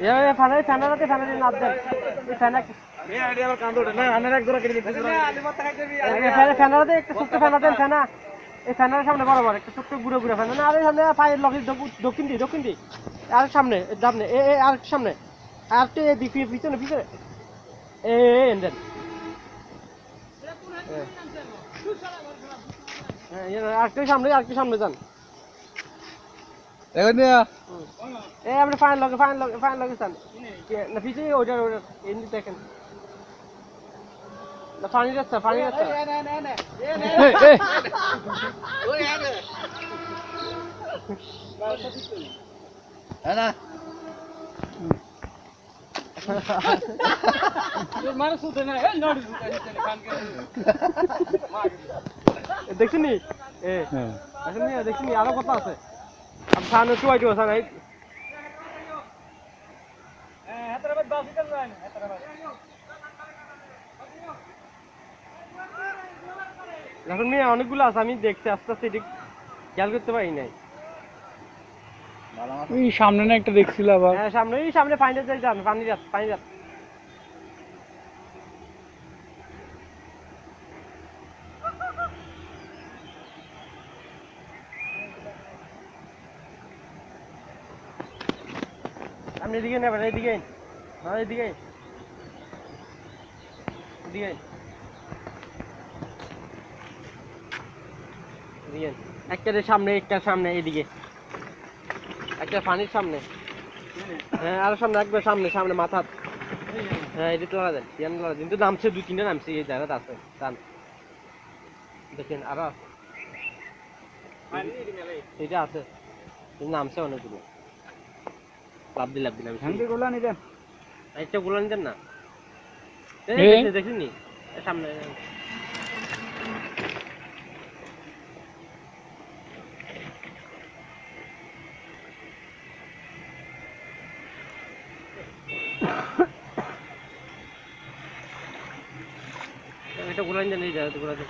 এ ফানে ফ্যানারাতে ফ্যানারে নাদ দেন এই ফ্যানা এই আইডিয়া আবার কান্দো না আনের এক জোড়া কেটে দিতে ফ্যানারাতে একটা ছোট্ট ফ্যানা দেন ফ্যানা এই ফ্যানারের সামনে বরাবর একটা ছোট্ট গুঁড়ো গুঁড়ো ফ্যানা না আরে সামনে পায়ের লগে দক্ষিণ দি আর সামনে সামনে এ আর সামনে আর তো এই পিছনে পিছনে এ এন্ডেন আর একটু সামনে যান এখন নিয়া এ আপনি ফাইন লগে যান না পিছনে ওইটার এন্ডি দেখেন না পানি যাচ্ছে না দেখছিনি দেখছিনি আরো কথা আছে আমি সামনে চুয়াই দিব সামনে এখন মেয়ে অনেকগুলো আছে আমি দেখছি আস্তে আস্তে এদিক খেয়াল করতে পারি নাই ওই সামনে না একটা দেখছিল আবার হ্যাঁ সামনে পানি যান পানি যান আপনি এদিকে নেবেন এদিকে একটা সামনে এদিকে একটা পানির সামনে হ্যাঁ আর সামনে একবার সামনে মাথা হ্যাঁ এদিকে তোলা দেন কিন্তু নামছে 2-3টা নামছে এই জায়গাটা আছে টান দেখেন আরো আছে এটা আছে নামছে অনেকগুলো লাভ দিলাম গোলা নিতেন একটা গোলা নিতেন না দেখিনি সামনে একটা গোলা নিতেন এই জায়গাতে গোলা দেন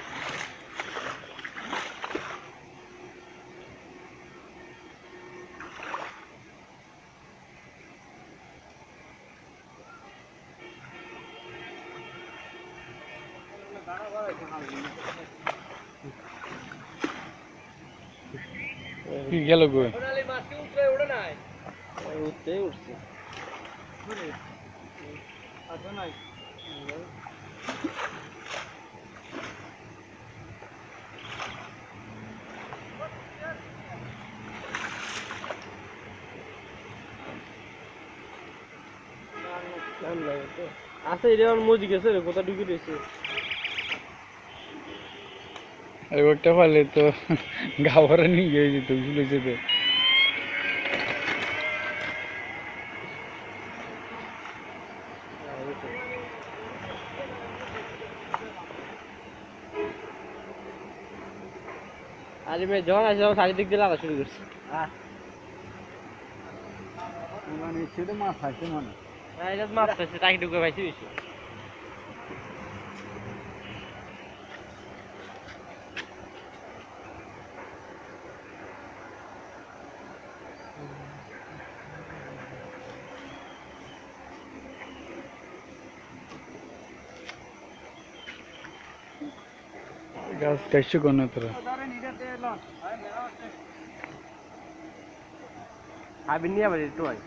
কি গেল কই উঠছে আছে এটা মজি গেছে কোথা ঢুকে রয়েছে আর ওটা পারলে তো গাওয়ারে নিয়ে গিয়ে যেত বুঝলেছে তো আরে মেয়ে যখন আসে তখন চারিদিক দিয়ে লাগা শুরু করছে মানে ছেলে মাছ খাইছে মানে হ্যাঁ এটা মাছ খাইছে টাকি ঢুকে পাইছি বেশি গাছ কাইছে কোন তোরা খাবিন নিয়ে আবার একটু হয়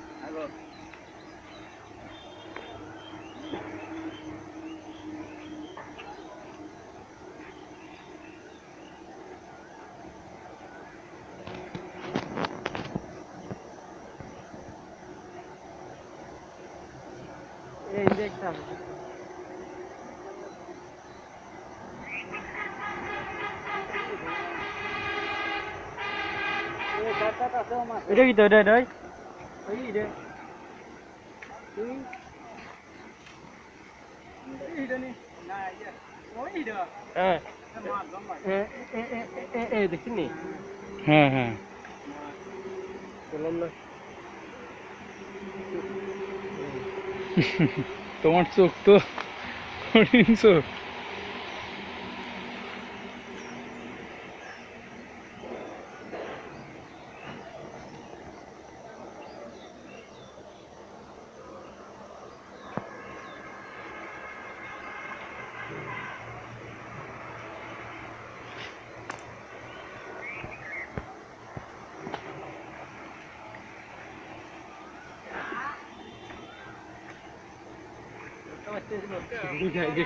এই দেখতাম এটা কি তো এটা ওই রে দেখছিনি হ্যাঁ হ্যাঁ বললাম না তোমার চোখ তো হরিণ চোখ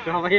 সবাই